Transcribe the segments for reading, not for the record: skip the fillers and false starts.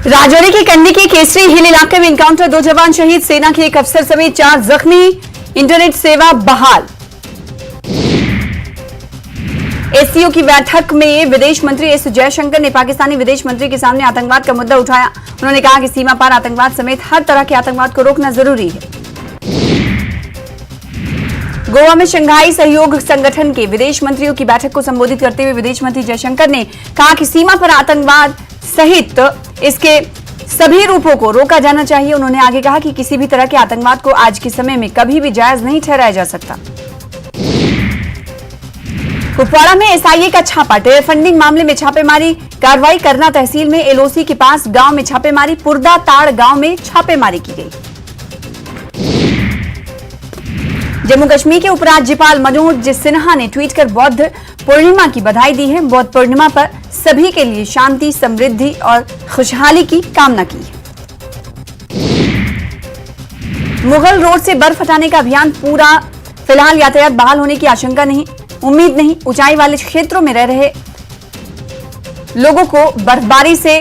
राजौरी के कंडी के केसरी हिल इलाके में इनकाउंटर, 2 जवान शहीद, सेना के एक अफसर समेत 4 जख्मी, इंटरनेट सेवा बहाल। एससीओ की बैठक में विदेश मंत्री एस जयशंकर ने पाकिस्तानी विदेश मंत्री के सामने आतंकवाद का मुद्दा उठाया। उन्होंने कहा कि सीमा पार आतंकवाद समेत हर तरह के आतंकवाद को रोकना जरूरी है। गोवा में शंघाई सहयोग संगठन के विदेश मंत्रियों की बैठक को संबोधित करते हुए विदेश मंत्री जयशंकर ने कहा कि सीमा पर आतंकवाद सहित इसके सभी रूपों को रोका जाना चाहिए। उन्होंने आगे कहा कि किसी भी तरह के आतंकवाद को आज के समय में कभी भी जायज नहीं ठहराया जा सकता। कुपवाड़ा में एसआईए का छापा, टेरर फंडिंग मामले में छापेमारी कार्रवाई करना तहसील में एलओसी के पास गांव में छापेमारी, पुरदा ताड़ गांव में छापेमारी की गई। जम्मू कश्मीर के उपराज्यपाल मनोज सिन्हा ने ट्वीट कर बौद्ध पूर्णिमा की बधाई दी है। बौद्ध पूर्णिमा पर सभी के लिए शांति, समृद्धि और खुशहाली की कामना की है। मुगल रोड से बर्फ हटाने का अभियान पूरा, फिलहाल यातायात बहाल होने की आशंका नहीं, उम्मीद नहीं। ऊंचाई वाले क्षेत्रों में रह रहे लोगों को बर्फबारी से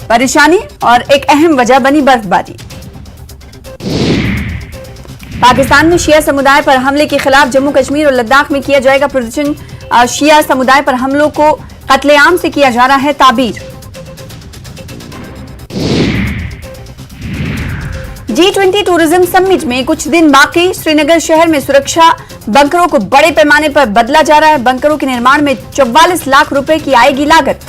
परेशानी और एक अहम वजह बनी बर्फबारी। पाकिस्तान में शिया समुदाय पर हमले के खिलाफ जम्मू कश्मीर और लद्दाख में किया जाएगा प्रदर्शन। शिया समुदाय पर हमलों को कत्लेआम से किया जा रहा है ताबीर। G20 टूरिज्म समिट में कुछ दिन बाकी, श्रीनगर शहर में सुरक्षा बंकरों को बड़े पैमाने पर बदला जा रहा है। बंकरों के निर्माण में 44 लाख रुपए की आएगी लागत।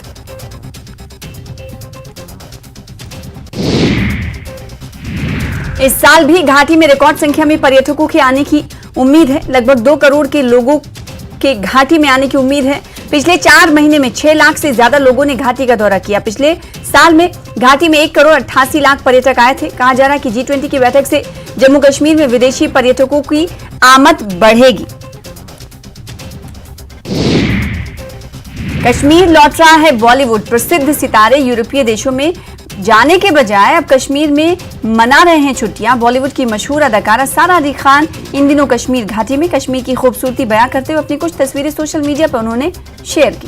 इस साल भी घाटी में रिकॉर्ड संख्या में पर्यटकों के आने की उम्मीद है। लगभग 2 करोड़ के लोगों के घाटी में आने की उम्मीद है। पिछले 4 महीने में 6 लाख से ज्यादा लोगों ने घाटी का दौरा किया। पिछले साल में घाटी में 1 करोड़ 88 लाख पर्यटक आए थे। कहा जा रहा है कि G20 की बैठक से जम्मू कश्मीर में विदेशी पर्यटकों की आमद बढ़ेगी। कश्मीर लौट रहा है बॉलीवुड। प्रसिद्ध सितारे यूरोपीय देशों में जाने के बजाय अब कश्मीर में मना रहे हैं छुट्टियां। बॉलीवुड की मशहूर अदाकारा सारा अली खान इन दिनों कश्मीर घाटी में कश्मीर की खूबसूरती बयां करते हुए अपनी कुछ तस्वीरें सोशल मीडिया पर उन्होंने शेयर की।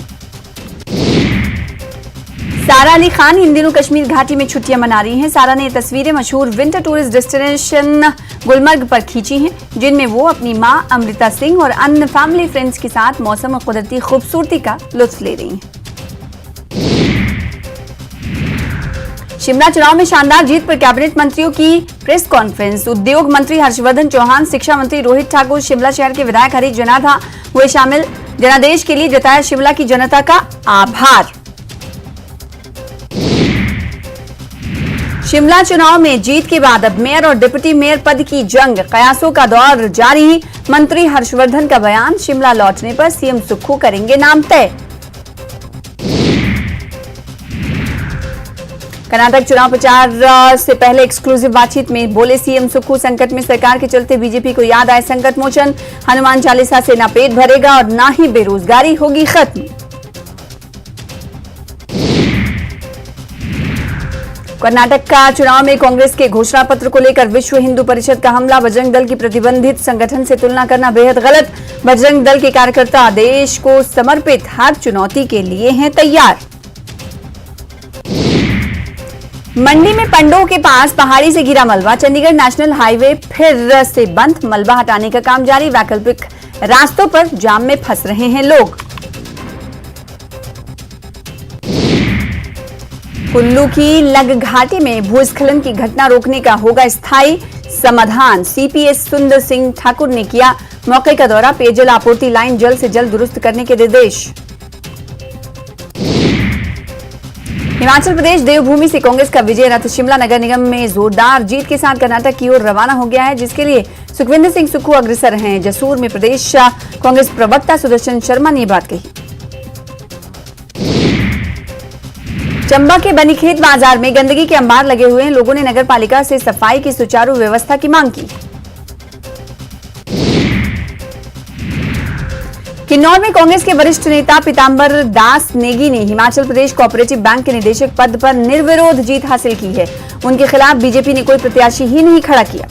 सारा अली खान इन दिनों कश्मीर घाटी में छुट्टियां मना रही हैं। सारा ने ये तस्वीरें मशहूर विंटर टूरिस्ट डेस्टिनेशन गुलमर्ग पर खींची हैं, जिनमें वो अपनी मां अमृता सिंह और अन्य फैमिली फ्रेंड्स के साथ मौसम और कुदरती खूबसूरती का लुत्फ ले रही हैं। शिमला चुनाव में शानदार जीत पर कैबिनेट मंत्रियों की प्रेस कॉन्फ्रेंस। उद्योग मंत्री हर्षवर्धन चौहान, शिक्षा मंत्री रोहित ठाकुर, शिमला शहर के विधायक हरीश जनाधा हुए शामिल। जनादेश के लिए जताया शिमला की जनता का आभार। शिमला चुनाव में जीत के बाद अब मेयर और डिप्टी मेयर पद की जंग, कयासों का दौर जारी। मंत्री हर्षवर्धन का बयान, शिमला लौटने पर सीएम सुक्खू करेंगे नाम तय। कर्नाटक चुनाव प्रचार से पहले एक्सक्लूसिव बातचीत में बोले सीएम सुक्खू, संकट में सरकार के चलते बीजेपी को याद आए संकट मोचन। हनुमान चालीसा से ना पेट भरेगा और ना ही बेरोजगारी होगी खत्म। कर्नाटक का चुनाव में कांग्रेस के घोषणा पत्र को लेकर विश्व हिंदू परिषद का हमला। बजरंग दल की प्रतिबंधित संगठन से तुलना करना बेहद गलत। बजरंग दल के कार्यकर्ता देश को समर्पित हर चुनौती के लिए हैं तैयार। मंडी में पंडोह के पास पहाड़ी से गिरा मलबा, चंडीगढ़ नेशनल हाईवे फिर से बंद। मलबा हटाने का काम जारी, वैकल्पिक रास्तों पर जाम में फंस रहे हैं लोग। कुल्लू की लग घाटी में भूस्खलन की घटना रोकने का होगा स्थायी समाधान। सीपीएस सुंदर सिंह ठाकुर ने किया मौके का दौरा। पेयजल आपूर्ति लाइन जल्द से जल्द दुरुस्त करने के निर्देश। हिमाचल प्रदेश देवभूमि से कांग्रेस का विजय रथ शिमला नगर निगम में जोरदार जीत के साथ कर्नाटक की ओर रवाना हो गया है, जिसके लिए सुखविंदर सिंह सुक्खू अग्रसर हैं। जसूर में प्रदेश कांग्रेस प्रवक्ता सुदर्शन शर्मा ने बात कही। चंबा के बनीखेत बाजार में गंदगी के अंबार लगे हुए हैं। लोगों ने नगर पालिका से सफाई की सुचारू व्यवस्था की मांग की। किन्नौर में कांग्रेस के वरिष्ठ नेता पीतांबर दास नेगी ने हिमाचल प्रदेश कोऑपरेटिव बैंक के निदेशक पद पर निर्विरोध जीत हासिल की है। उनके खिलाफ बीजेपी ने कोई प्रत्याशी ही नहीं खड़ा किया।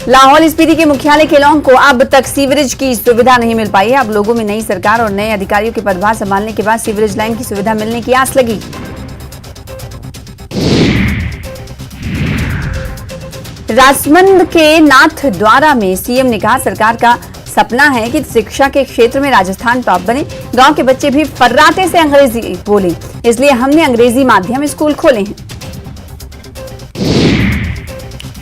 लाहौल स्पीति के मुख्यालय केलांग को अब तक सीवरेज की सुविधा नहीं मिल पाई है। अब लोगों में नई सरकार और नए अधिकारियों के पदभार संभालने के बाद सीवरेज लाइन की सुविधा मिलने की आस लगी। राजमंद के नाथ द्वारा में सीएम ने कहा, सरकार का सपना है कि शिक्षा के क्षेत्र में राजस्थान टॉप बने। गांव के बच्चे भी फर्राटे से अंग्रेजी बोले, इसलिए हमने अंग्रेजी माध्यम स्कूल खोले हैं।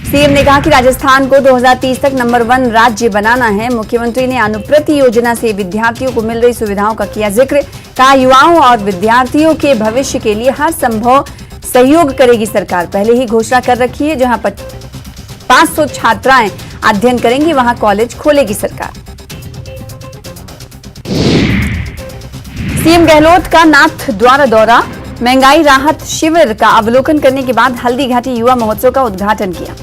सीएम ने कहा कि राजस्थान को 2030 तक नंबर 1 राज्य बनाना है। मुख्यमंत्री ने अनुप्रति योजना से विद्यार्थियों को मिल रही सुविधाओं का किया जिक्र। कहा, युवाओं और विद्यार्थियों के भविष्य के लिए हर संभव सहयोग करेगी सरकार। पहले ही घोषणा कर रखी है, जहां 500 छात्राएं अध्ययन करेंगी वहां कॉलेज खोलेगी सरकार। सीएम गहलोत का नाथ द्वारा दौरा, महंगाई राहत शिविर का अवलोकन करने के बाद हल्दी घाटी युवा महोत्सव का उद्घाटन किया।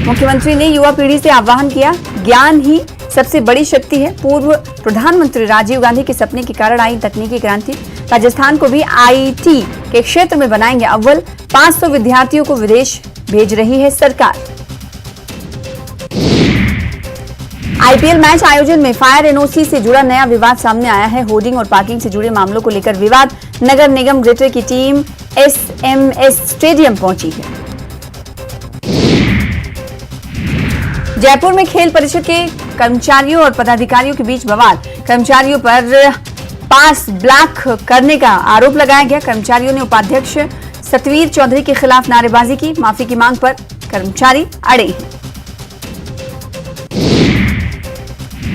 मुख्यमंत्री ने युवा पीढ़ी से आह्वान किया, ज्ञान ही सबसे बड़ी शक्ति है। पूर्व प्रधानमंत्री राजीव गांधी के सपने के कारण आई तकनीकी क्रांति। राजस्थान को भी आईटी के क्षेत्र में बनाएंगे अव्वल। 500 विद्यार्थियों को विदेश भेज रही है सरकार। आईपीएल मैच आयोजन में फायर एनओसी से जुड़ा नया विवाद सामने आया है। होर्डिंग और पार्किंग से जुड़े मामलों को लेकर विवाद। नगर निगम ग्रेटर की टीम एसएमएस स्टेडियम पहुंची है। जयपुर में खेल परिषद के कर्मचारियों और पदाधिकारियों के बीच बवाल। कर्मचारियों पर पास ब्लॉक करने का आरोप लगाया गया। कर्मचारियों ने उपाध्यक्ष सतवीर चौधरी के खिलाफ नारेबाजी की। माफी की मांग पर कर्मचारी अड़े हैं।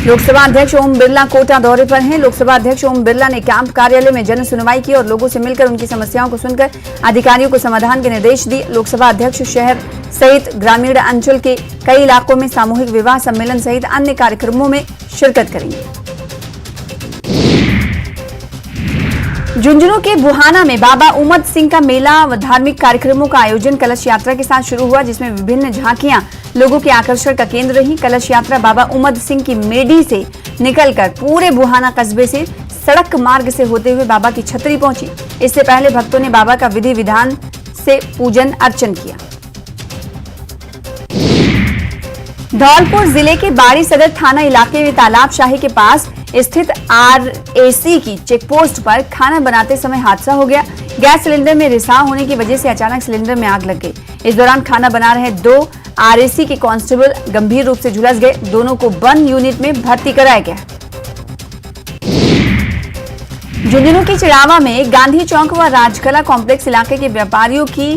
लोकसभा अध्यक्ष ओम बिरला कोटा दौरे पर हैं। लोकसभा अध्यक्ष ओम बिरला ने कैंप कार्यालय में जन सुनवाई की और लोगों से मिलकर उनकी समस्याओं को सुनकर अधिकारियों को समाधान के निर्देश दिए। लोकसभा अध्यक्ष शहर सहित ग्रामीण अंचल के कई इलाकों में सामूहिक विवाह सम्मेलन सहित अन्य कार्यक्रमों में शिरकत करेंगे। झुंझुनू के बुहाना में बाबा उमद सिंह का मेला व धार्मिक कार्यक्रमों का आयोजन कलश यात्रा के साथ शुरू हुआ, जिसमें विभिन्न झांकियां लोगों के आकर्षण का केंद्र रही। कलश यात्रा बाबा उमद सिंह की मेडी से निकलकर पूरे बुहाना कस्बे से सड़क मार्ग से होते हुए बाबा की छतरी पहुंची। इससे पहले भक्तों ने बाबा का विधि विधान से पूजन अर्चन किया। धौलपुर जिले के बाड़ी सदर थाना इलाके में तालाब शाही के पास स्थित आरएसी की चेकपोस्ट पर खाना बनाते समय हादसा हो गया। गैस सिलेंडर में रिसाव होने की वजह से अचानक सिलेंडर में आग लग गई। इस दौरान खाना बना रहे 2 आरएसी के कांस्टेबल गंभीर रूप से झुलस गए। दोनों को बर्न यूनिट में भर्ती कराया गया। झुंझुनू के चिड़ावा में गांधी चौक व राजकला कॉम्प्लेक्स इलाके के व्यापारियों की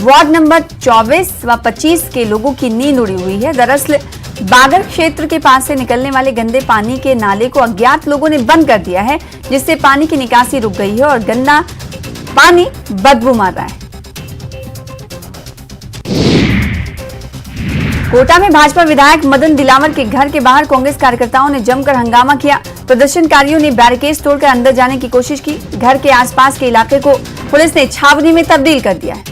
वार्ड नंबर 24 व 25 के लोगों की नींद उड़ी हुई है। दरअसल बागर क्षेत्र के पास से निकलने वाले गंदे पानी के नाले को अज्ञात लोगों ने बंद कर दिया है, जिससे पानी की निकासी रुक गई है और गंदा पानी बदबू मार रहा है। कोटा में भाजपा विधायक मदन दिलावर के घर के बाहर कांग्रेस कार्यकर्ताओं ने जमकर हंगामा किया। प्रदर्शनकारियों ने बैरिकेड तोड़कर अंदर जाने की कोशिश की। घर के आसपास के इलाके को पुलिस ने छावनी में तब्दील कर दिया है।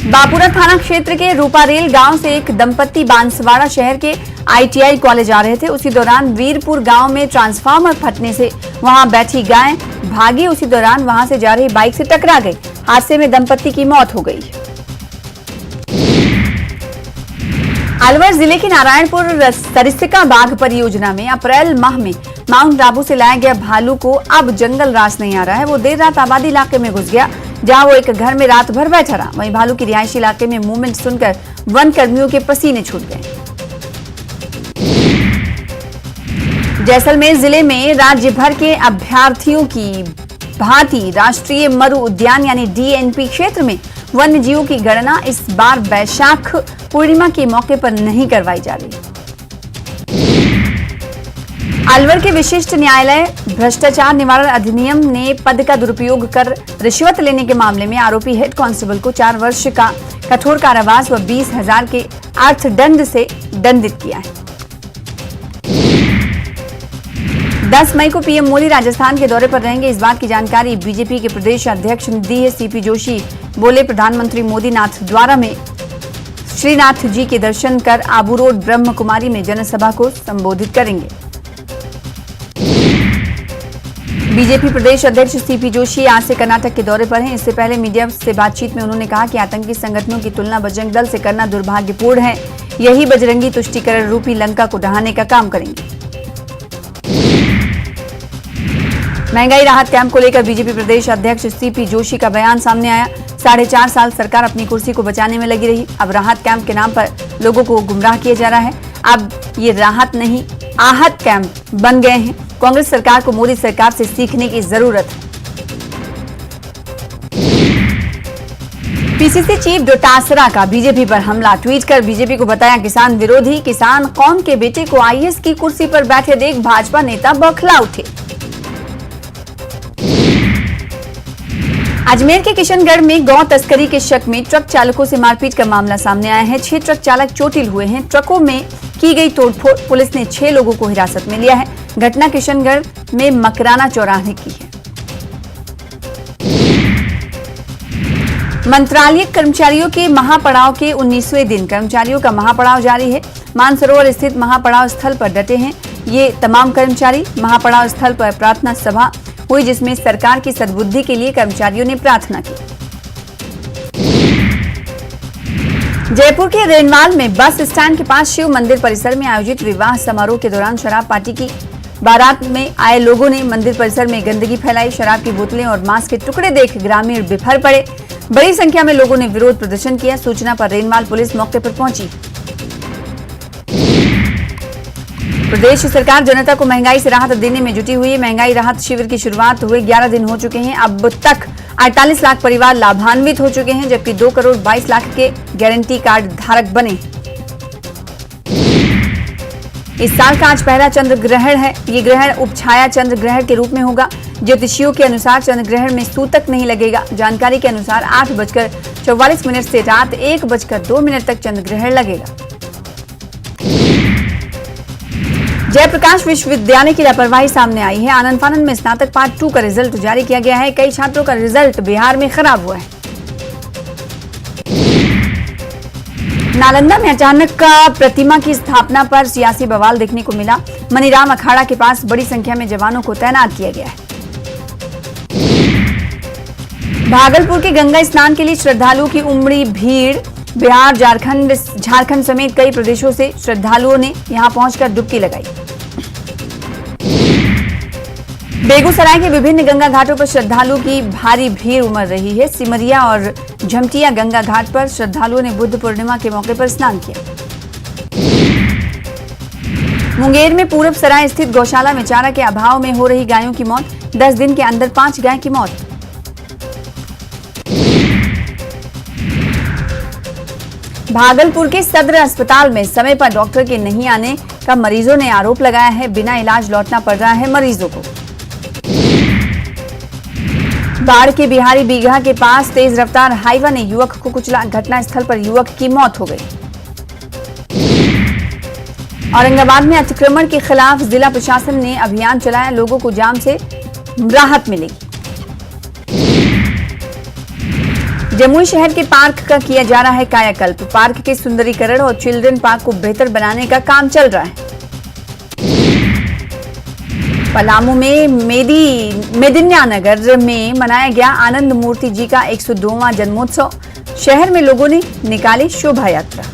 बापुरा थाना क्षेत्र के रूपारेल गांव से एक दंपत्ति बांसवाड़ा शहर के आईटीआई कॉलेज आ रहे थे। उसी दौरान वीरपुर गांव में ट्रांसफार्मर फटने से वहां बैठी गाय भागी। उसी दौरान वहां से जा रही बाइक से टकरा गई। हादसे में दंपत्ति की मौत हो गई। अलवर जिले के नारायणपुर सरिस्का बाघ परियोजना में अप्रैल माह में माउंट आबू से लाया गया भालू को अब जंगल रास नहीं आ रहा है। वो देर रात आबादी इलाके में घुस गया, जहां वो एक घर में रात भर बैठा रहा। वहीं भालू की रिहायशी इलाके में मूवमेंट सुनकर वन कर्मियों के पसीने छूट गए। जैसलमेर जिले में राज्य भर के अभ्यर्थियों की भांति राष्ट्रीय मरु उद्यान यानी डीएनपी क्षेत्र में वन्य जीवों की गणना इस बार वैशाख पूर्णिमा के मौके पर नहीं करवाई जा रही। अलवर के विशिष्ट न्यायालय भ्रष्टाचार निवारण अधिनियम ने पद का दुरुपयोग कर रिश्वत लेने के मामले में आरोपी हेड कांस्टेबल को 4 वर्ष का कठोर कारावास व 20,000 के अर्थदंड से दंडित किया है। 10 मई को पीएम मोदी राजस्थान के दौरे पर रहेंगे। इस बात की जानकारी बीजेपी के प्रदेश अध्यक्ष ने दी है। सीपी जोशी बोले, प्रधानमंत्री मोदी नाथ द्वारा में श्रीनाथ जी के दर्शन कर आबू रोड ब्रह्म कुमारी में जनसभा को संबोधित करेंगे। बीजेपी प्रदेश अध्यक्ष सीपी जोशी आज से कर्नाटक के दौरे पर हैं। इससे पहले मीडिया से बातचीत में उन्होंने कहा कि आतंकी संगठनों की तुलना बजरंग दल से करना दुर्भाग्यपूर्ण है। यही बजरंगी तुष्टीकरण रूपी लंका को ढहाने का काम करेंगे। महंगाई राहत कैंप को लेकर बीजेपी प्रदेश अध्यक्ष सीपी जोशी का बयान सामने आया। 4.5 साल सरकार अपनी कुर्सी को बचाने में लगी रही। अब राहत कैंप के नाम पर लोगों को गुमराह किया जा रहा है। अब ये राहत नहीं, आहत कैंप बन गए हैं। कांग्रेस सरकार को मोदी सरकार से सीखने की जरूरत है। पीसीसी चीफ डोटासरा का बीजेपी पर हमला। ट्वीट कर बीजेपी को बताया किसान विरोधी। किसान कौम के बेटे को आईएएस की कुर्सी पर बैठे देख भाजपा नेता बौखला उठे। अजमेर के किशनगढ़ में गौ तस्करी के शक में ट्रक चालकों से मारपीट का मामला सामने आया है। 6 ट्रक चालक चोटिल हुए हैं। ट्रकों में की गई तोड़फोड़। पुलिस ने 6 लोगों को हिरासत में लिया है। घटना किशनगढ़ में मकराना चौराहे की है। मंत्रालयीय कर्मचारियों के महापड़ाव के 19वें दिन कर्मचारियों का महापड़ाव जारी है। मानसरोवर स्थित महापड़ाव स्थल पर डटे हैं ये तमाम कर्मचारी। महापड़ाव स्थल पर प्रार्थना सभा हुई जिसमें सरकार की सद्बुद्धि के लिए कर्मचारियों ने प्रार्थना की। जयपुर के रेनवाल में बस स्टैंड के पास शिव मंदिर परिसर में आयोजित विवाह समारोह के दौरान शराब पार्टी की बारात में आए लोगों ने मंदिर परिसर में गंदगी फैलाई। शराब की बोतलें और मांस के टुकड़े देख ग्रामीण बिफर पड़े। बड़ी संख्या में लोगों ने विरोध प्रदर्शन किया। सूचना पर रेनवाल पुलिस मौके पर पहुंची। प्रदेश सरकार जनता को महंगाई से राहत देने में जुटी हुई है। महंगाई राहत शिविर की शुरुआत हुए 11 दिन हो चुके हैं। अब तक 48 लाख परिवार लाभान्वित हो चुके हैं, जबकि 2 करोड़ 22 लाख के गारंटी कार्ड धारक बने। इस साल का आज पहला चंद्र ग्रहण है। ये ग्रहण उपछाया चंद्र ग्रहण के रूप में होगा। ज्योतिषियों के अनुसार चंद्र ग्रहण में सूतक नहीं लगेगा। जानकारी के अनुसार 8:44 से रात 1:02 तक चंद्र ग्रहण लगेगा। जयप्रकाश विश्वविद्यालय की लापरवाही सामने आई है। आनंद फानंद में स्नातक पार्ट 2 का रिजल्ट जारी किया गया है। कई छात्रों का रिजल्ट बिहार में खराब हुआ है। नालंदा में अचानक प्रतिमा की स्थापना पर सियासी बवाल देखने को मिला। मनीराम अखाड़ा के पास बड़ी संख्या में जवानों को तैनात किया गया है। भागलपुर के गंगा स्नान के लिए श्रद्धालुओं की उमड़ी भीड़। बिहार, झारखंड समेत कई प्रदेशों से श्रद्धालुओं ने यहां पहुंचकर डुबकी लगाई। बेगूसराय के विभिन्न गंगा घाटों पर श्रद्धालुओं की भारी भीड़ उमड़ रही है। सिमरिया और झमटिया गंगा घाट पर श्रद्धालुओं ने बुद्ध पूर्णिमा के मौके पर स्नान किया। मुंगेर में पूरब सराय स्थित गौशाला में चारा के अभाव में हो रही गायों की मौत। 10 दिन के अंदर 5 गाय की मौत। भागलपुर के सदर अस्पताल में समय पर डॉक्टर के नहीं आने का मरीजों ने आरोप लगाया है। बिना इलाज लौटना पड़ रहा है मरीजों को। बाढ़ के बिहारी बीघा के पास तेज रफ्तार हाईवा ने युवक को कुचला। घटनास्थल पर युवक की मौत हो गई। औरंगाबाद में अतिक्रमण के खिलाफ जिला प्रशासन ने अभियान चलाया। लोगों को जाम से राहत मिलेगी। जमुई शहर के पार्क का किया जा रहा है कायाकल्प। पार्क के सुंदरीकरण और चिल्ड्रन पार्क को बेहतर बनाने का काम चल रहा है। पलामू में मेदिन्या नगर में मनाया गया आनंद मूर्ति जी का 102वां जन्मोत्सव। शहर में लोगों ने निकाली शोभा यात्रा।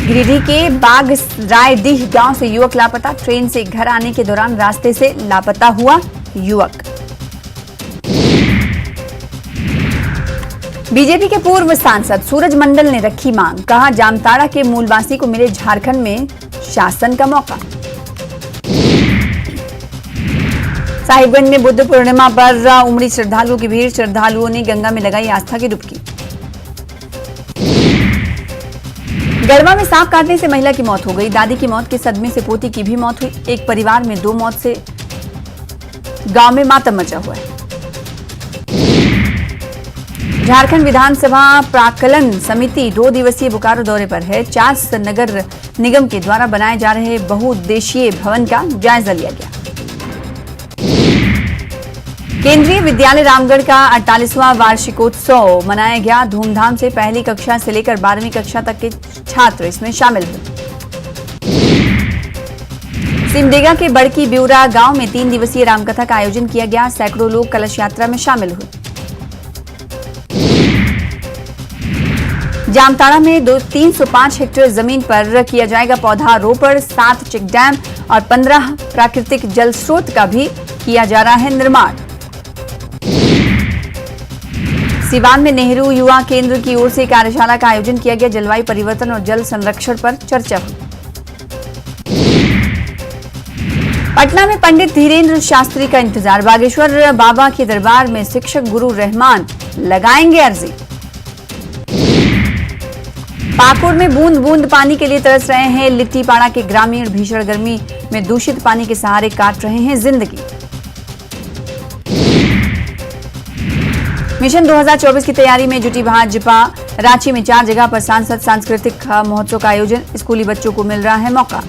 गिरिडीह के बाग रायडीह गांव से युवक लापता। ट्रेन से घर आने के दौरान रास्ते से लापता हुआ युवक। बीजेपी के पूर्व सांसद सूरज मंडल ने रखी मांग। कहा जामताड़ा के मूलवासी को मिले झारखंड में शासन का मौका। साहिबगंज में बुद्ध पूर्णिमा पर उमड़ी श्रद्धालुओं की भीड़। श्रद्धालुओं ने गंगा में लगाई आस्था की डुबकी। गढ़वा में सांप काटने से महिला की मौत हो गई। दादी की मौत के सदमे से पोती की भी मौत हुई। एक परिवार में 2 मौत से गांव में मातम मचा हुआ है। झारखंड विधानसभा प्राक्कलन समिति 2 दिवसीय बोकारो दौरे पर है। 4 नगर निगम के द्वारा बनाए जा रहे बहुउद्देशीय भवन का जायजा लिया गया। केंद्रीय विद्यालय रामगढ़ का 48वां वार्षिकोत्सव मनाया गया धूमधाम से। पहली कक्षा से लेकर 12वीं कक्षा तक के छात्र इसमें शामिल हुए। सिमडेगा के बड़की ब्यूरा गांव में 3 दिवसीय रामकथा का आयोजन किया गया। सैकड़ों लोग कलश यात्रा में शामिल हुए। जामताड़ा में 305 हेक्टेयर जमीन पर किया जाएगा पौधारोपण। 7 चेक डैम और 15 प्राकृतिक जल स्रोत का भी किया जा रहा है निर्माण। सिवान में नेहरू युवा केंद्र की ओर से कार्यशाला का आयोजन किया गया। जलवायु परिवर्तन और जल संरक्षण पर चर्चा हुई। पटना में पंडित धीरेन्द्र शास्त्री का इंतजार। बागेश्वर बाबा के दरबार में शिक्षक गुरु रहमान लगाएंगे अर्जी। पाकुड़ में बूंद बूंद पानी के लिए तरस रहे हैं लिट्टीपाड़ा के ग्रामीण। भीषण गर्मी में दूषित पानी के सहारे काट रहे हैं जिंदगी। मिशन 2024 की तैयारी में जुटी भाजपा। रांची में 4 जगह पर सांस्कृतिक महोत्सव का आयोजन। स्कूली बच्चों को मिल रहा है मौका।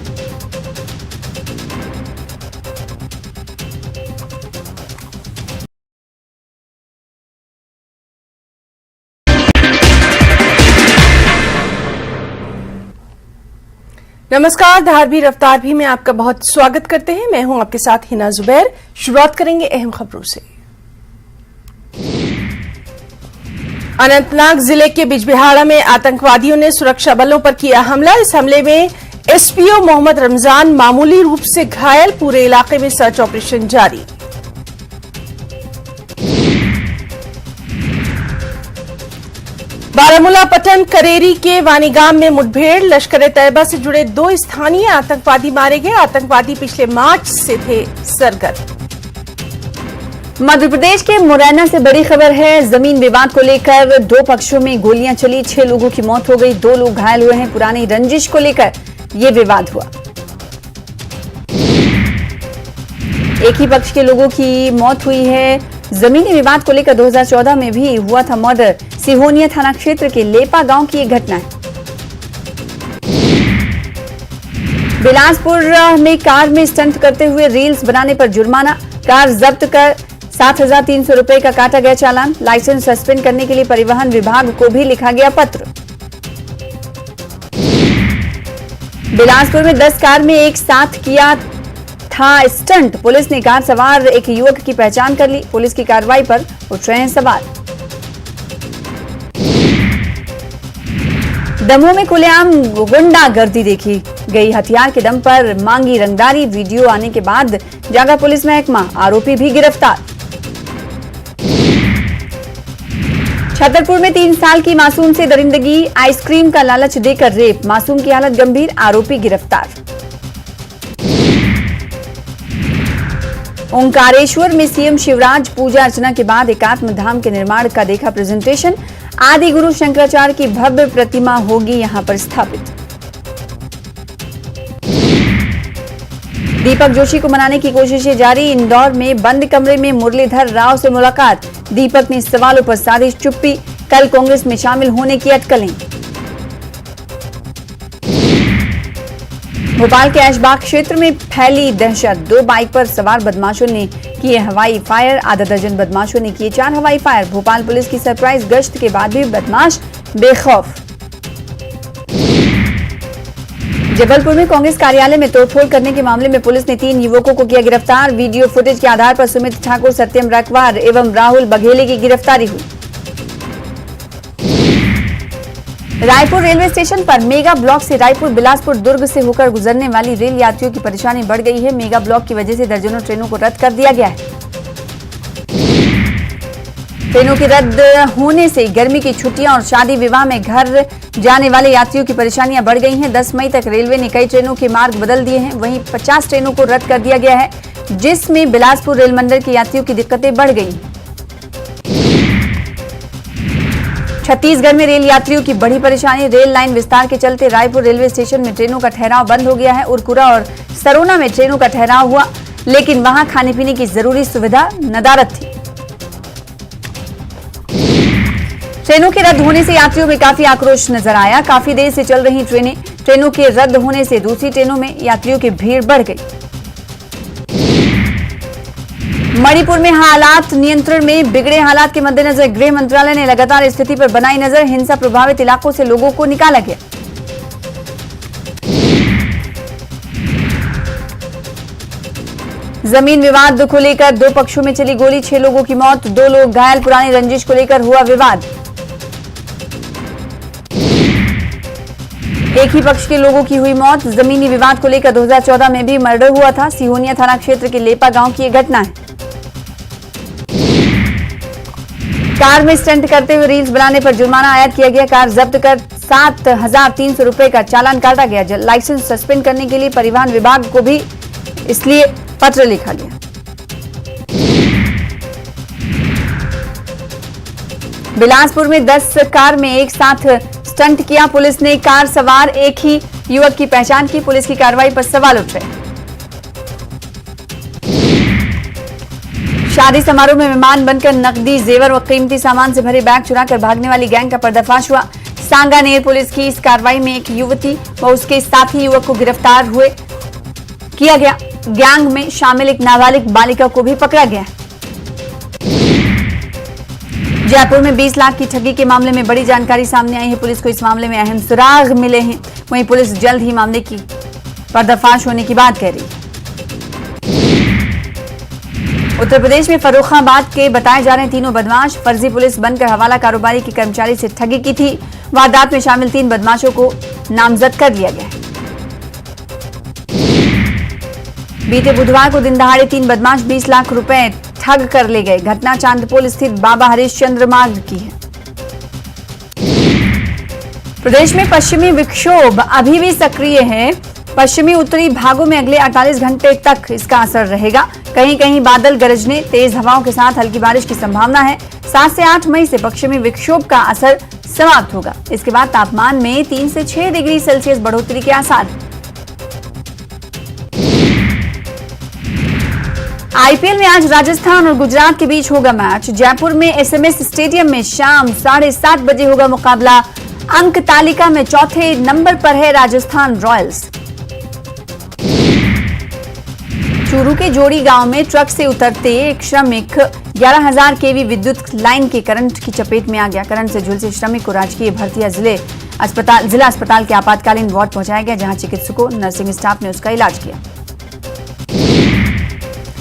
नमस्कार, धारवी रफ्तार भी में आपका बहुत स्वागत करते हैं। मैं हूं आपके साथ हिना जुबैर। शुरुआत करेंगे अहम खबरों से। अनंतनाग जिले के बिजबिहाड़ा में आतंकवादियों ने सुरक्षा बलों पर किया हमला। इस हमले में एसपीओ मोहम्मद रमजान मामूली रूप से घायल। पूरे इलाके में सर्च ऑपरेशन जारी। बारामूला पटन करेरी के वानीगाम में मुठभेड़। लश्कर-ए-तैयबा से जुड़े 2 स्थानीय आतंकवादी मारे गए। आतंकवादी पिछले मार्च से थे सरगर्म। मध्य प्रदेश के मुरैना से बड़ी खबर है। जमीन विवाद को लेकर 2 पक्षों में गोलियां चली। 6 लोगों की मौत हो गई, 2 लोग घायल हुए हैं। पुरानी रंजिश को लेकर यह विवाद हुआ। एक ही पक्ष के लोगों की मौत हुई है। जमीनी विवाद को लेकर 2014 में भी हुआ था मर्डर। सिहोनिया थाना क्षेत्र के लेपा गांव की यह घटना है। बिलासपुर में कार में स्टंट करते हुए रील्स बनाने पर जुर्माना। कार जब्त कर 7,300 रुपए का काटा गया चालान। लाइसेंस सस्पेंड करने के लिए परिवहन विभाग को भी लिखा गया पत्र। बिलासपुर में 10 कार में एक साथ किया था स्टंट। पुलिस ने कार सवार एक युवक की पहचान कर ली। पुलिस की कार्रवाई पर उठ रहे हैं सवाल। दमोह में खुलेआम गुंडागर्दी देखी गई। हथियार के दम पर मांगी रंगदारी। वीडियो आने के बाद जागा पुलिस महकमा। आरोपी भी गिरफ्तार। छतरपुर में 3 साल की मासूम से दरिंदगी। आइसक्रीम का लालच देकर रेप। मासूम की हालत गंभीर। आरोपी गिरफ्तार। ओंकारेश्वर में सीएम शिवराज पूजा अर्चना के बाद एकात्म धाम के निर्माण का देखा प्रेजेंटेशन। आदि गुरु शंकराचार्य की भव्य प्रतिमा होगी यहां पर स्थापित। दीपक जोशी को मनाने की कोशिशें जारी। इंदौर में बंद कमरे में मुरलीधर राव से मुलाकात। दीपक ने सवालों पर साधी चुप्पी। कल कांग्रेस में शामिल होने की अटकलें। भोपाल के ऐशबाग क्षेत्र में फैली दहशत। 2 बाइक पर सवार बदमाशों ने किए हवाई फायर। आधा दर्जन बदमाशों ने किए 4 हवाई फायर। भोपाल पुलिस की सरप्राइज गश्त के बाद भी बदमाश बेखौफ। जबलपुर में कांग्रेस कार्यालय में तोड़फोड़ करने के मामले में पुलिस ने 3 युवकों को किया गिरफ्तार। वीडियो फुटेज के आधार पर सुमित ठाकुर, सत्यम रखवार एवं राहुल बघेले की गिरफ्तारी हुई। रायपुर रेलवे स्टेशन पर मेगा ब्लॉक से रायपुर, बिलासपुर, दुर्ग से होकर गुजरने वाली रेल यात्रियों की परेशानी बढ़ गई है। मेगा ब्लॉक की वजह से दर्जनों ट्रेनों को रद्द कर दिया गया है। ट्रेनों के रद्द होने से गर्मी की छुट्टियां और शादी विवाह में घर जाने वाले यात्रियों की परेशानियां बढ़ गई हैं। 10 मई तक रेलवे ने कई ट्रेनों के मार्ग बदल दिए हैं। वहीं 50 ट्रेनों को रद्द कर दिया गया है, जिसमें बिलासपुर रेल मंडल के यात्रियों की दिक्कतें बढ़ गई। छत्तीसगढ़ में रेल यात्रियों की बड़ी परेशानी। रेल लाइन विस्तार के चलते रायपुर रेलवे स्टेशन में ट्रेनों का ठहराव बंद हो गया है। उरकुरा और सरोना में ट्रेनों का ठहराव हुआ, लेकिन वहां खाने पीने की जरूरी सुविधा नदारद थी। ट्रेनों के रद्द होने से यात्रियों में काफी आक्रोश नजर आया। काफी देर से चल रही ट्रेनों के रद्द होने से दूसरी ट्रेनों में यात्रियों की भीड़ बढ़ गई। मणिपुर में हालात नियंत्रण में। बिगड़े हालात के मद्देनजर गृह मंत्रालय ने लगातार स्थिति पर बनाई नजर। हिंसा प्रभावित इलाकों से लोगों को निकाला गया। जमीन विवाद को लेकर दो पक्षों में चली गोली, 6 लोगों की मौत, 2 लोग घायल, पुरानी रंजिश को लेकर हुआ विवाद। एक ही पक्ष के लोगों की हुई मौत। जमीनी विवाद को लेकर 2014 में भी मर्डर हुआ था। सिहोनिया थाना क्षेत्र के लेपा गांव की यह घटना है। कार में स्टंट करते हुए रील्स बनाने पर जुर्माना आयद किया गया। कार जब्त कर 7,300 रुपए का चालान काटा गया। लाइसेंस सस्पेंड करने के लिए परिवहन विभाग को भी इसलिए पत्र लिखा गया। बिलासपुर में 10 कार में एक साथ स्टंट किया। पुलिस ने कार सवार एक ही युवक की पहचान की। पुलिस की कार्रवाई पर सवाल उठ रहे। शादी समारोह में मेहमान बनकर नकदी, जेवर व कीमती सामान से भरे बैग चुराकर भागने वाली गैंग का पर्दाफाश हुआ। सांगानेर पुलिस की इस कार्रवाई में एक युवती व उसके साथी युवक को गिरफ्तार किया गया। गैंग में शामिल एक नाबालिग बालिका को भी पकड़ा गया। जयपुर में 20 लाख की ठगी के मामले में बड़ी जानकारी सामने आई है। पुलिस को इस मामले में अहम सुराग मिले हैं। वहीं पुलिस जल्द ही मामले की पर्दाफाश होने की बात कह रही है। उत्तर प्रदेश में फर्रुखाबाद के बताए जा रहे तीनों बदमाश फर्जी पुलिस बनकर हवाला कारोबारी के कर्मचारी से ठगी की थी। वारदात में शामिल 3 बदमाशों को नामजद कर लिया गया। बीते बुधवार को दिन दहाड़े 3 बदमाश 20 लाख रुपए ठग कर ले गए। घटना चांदपोल स्थित बाबा हरिश्चंद्र मार्ग की है। प्रदेश में पश्चिमी विक्षोभ अभी भी सक्रिय है। पश्चिमी उत्तरी भागों में अगले 48 घंटे तक इसका असर रहेगा। कहीं कहीं बादल गरजने, तेज हवाओं के साथ हल्की बारिश की संभावना है। 7 से 8 मई से पश्चिमी विक्षोभ का असर समाप्त होगा। इसके बाद तापमान में 3 से 6 डिग्री सेल्सियस बढ़ोतरी के आसार। आईपीएल में आज राजस्थान और गुजरात के बीच होगा मैच। जयपुर में एसएमएस स्टेडियम में शाम 7:30 बजे होगा मुकाबला। अंक तालिका में चौथे नंबर पर है राजस्थान रॉयल्स। चूरू के जोड़ी गांव में ट्रक से उतरते एक श्रमिक 11,000 केवी विद्युत लाइन के करंट की चपेट में आ गया। करंट से झुलसे श्रमिक को राजकीय भरतिया जिला अस्पताल के आपातकालीन वार्ड पहुंचाया गया, जहां चिकित्सकों, नर्सिंग स्टाफ ने उसका इलाज किया।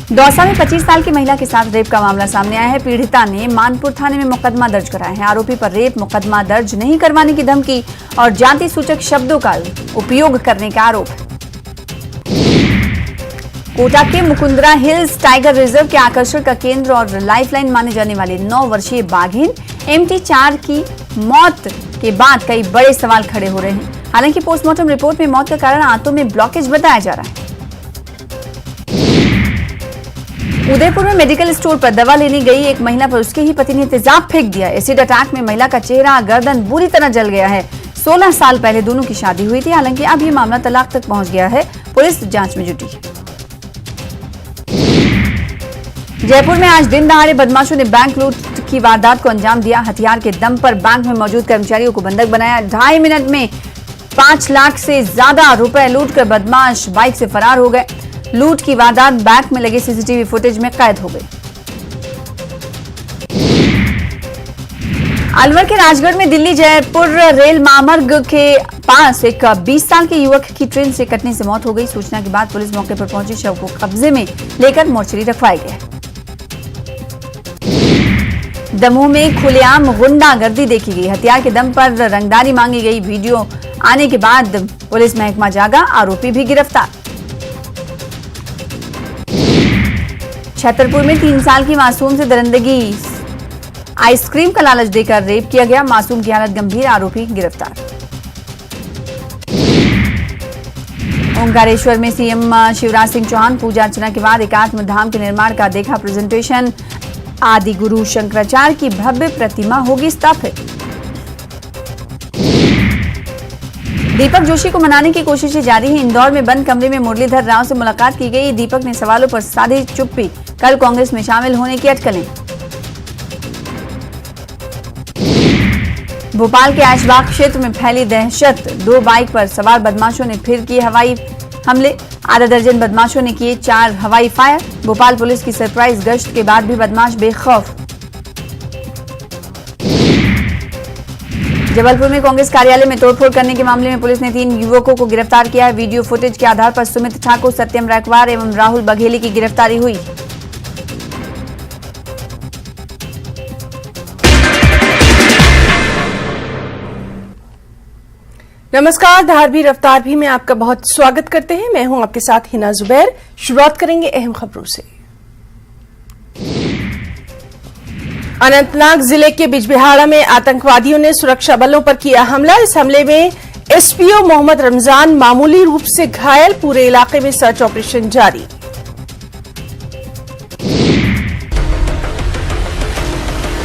दौसा में 25 साल की महिला के साथ रेप का मामला सामने आया है। पीड़िता ने मानपुर थाने में मुकदमा दर्ज कराया है। आरोपी पर रेप मुकदमा दर्ज नहीं करवाने की धमकी और जाति सूचक शब्दों का उपयोग करने का आरोप है। कोटा के मुकुंदरा हिल्स टाइगर रिजर्व के आकर्षण का केंद्र और लाइफलाइन माने जाने वाली 9 वर्षीय बाघिन MT4 की मौत के बाद कई बड़े सवाल खड़े हो रहे हैं। हालांकि पोस्टमार्टम रिपोर्ट में मौत का कारण आंतों में ब्लॉकेज बताया जा रहा है। उदयपुर में मेडिकल स्टोर पर दवा लेने गई एक महिला पर उसके ही पति ने तेजाब फेंक दिया। एसिड अटैक में महिला का चेहरा, गर्दन बुरी तरह जल गया है। 16 साल पहले दोनों की शादी हुई थी। हालांकि अब यह मामला तलाक तक पहुंच गया है। पुलिस जांच में जुटी है। जयपुर में आज दिन दहाड़े बदमाशों ने बैंक लूट की वारदात को अंजाम दिया। हथियार के दम पर बैंक में मौजूद कर्मचारियों को बंधक बनाया। 2.5 मिनट में 5 लाख से ज्यादा रुपए लूट कर बदमाश बाइक से फरार हो गए। लूट की वारदात बैंक में लगे सीसीटीवी फुटेज में कैद हो गई। अलवर के राजगढ़ में दिल्ली जयपुर रेल महामार्ग के पास एक 20 साल के युवक की ट्रेन से कटने से मौत हो गई। सूचना के बाद पुलिस मौके पर पहुंची। शव को कब्जे में लेकर मोर्चरी रखवाया गया। दमोह में खुलेआम गुंडागर्दी देखी गई। हथियार के दम पर रंगदारी मांगी गई। वीडियो आने के बाद पुलिस महकमा जागा, आरोपी भी गिरफ्तार। छतरपुर में 3 साल की मासूम से दरिंदगी, आइसक्रीम का लालच देकर रेप किया गया। मासूम की हालत गंभीर, आरोपी गिरफ्तार। ओंकारेश्वर में सीएम शिवराज सिंह चौहान पूजा अर्चना के बाद एकात्म धाम के निर्माण का देखा प्रेजेंटेशन। आदि गुरु शंकराचार्य की भव्य प्रतिमा होगी स्थापित। दीपक जोशी को मनाने की कोशिशें जारी हैं। इंदौर में बंद कमरे में मुरलीधर राव से मुलाकात की गई। दीपक ने सवालों पर साधी चुप्पी। कल कांग्रेस में शामिल होने की अटकलें। भोपाल के ऐशबाग क्षेत्र में फैली दहशत। 2 बाइक पर सवार बदमाशों ने फिर किए हवाई हमले। आधा दर्जन बदमाशों ने किए 4 हवाई फायर। भोपाल पुलिस की सरप्राइज गश्त के बाद भी बदमाश बेखौफ। जबलपुर में कांग्रेस कार्यालय में तोड़फोड़ करने के मामले में पुलिस ने 3 युवकों को गिरफ्तार किया है। वीडियो फुटेज के आधार पर सुमित ठाकुर, सत्यम रैकवार एवं राहुल बघेली की गिरफ्तारी हुई। नमस्कार, धारवी रफ्तार भी में आपका बहुत स्वागत करते हैं। मैं हूं आपके साथ हिना जुबैर। शुरुआत करेंगे अहम खबरों से। अनंतनाग जिले के बिजबिहाड़ा में आतंकवादियों ने सुरक्षा बलों पर किया हमला। इस हमले में एसपीओ मोहम्मद रमजान मामूली रूप से घायल, पूरे इलाके में सर्च ऑपरेशन जारी।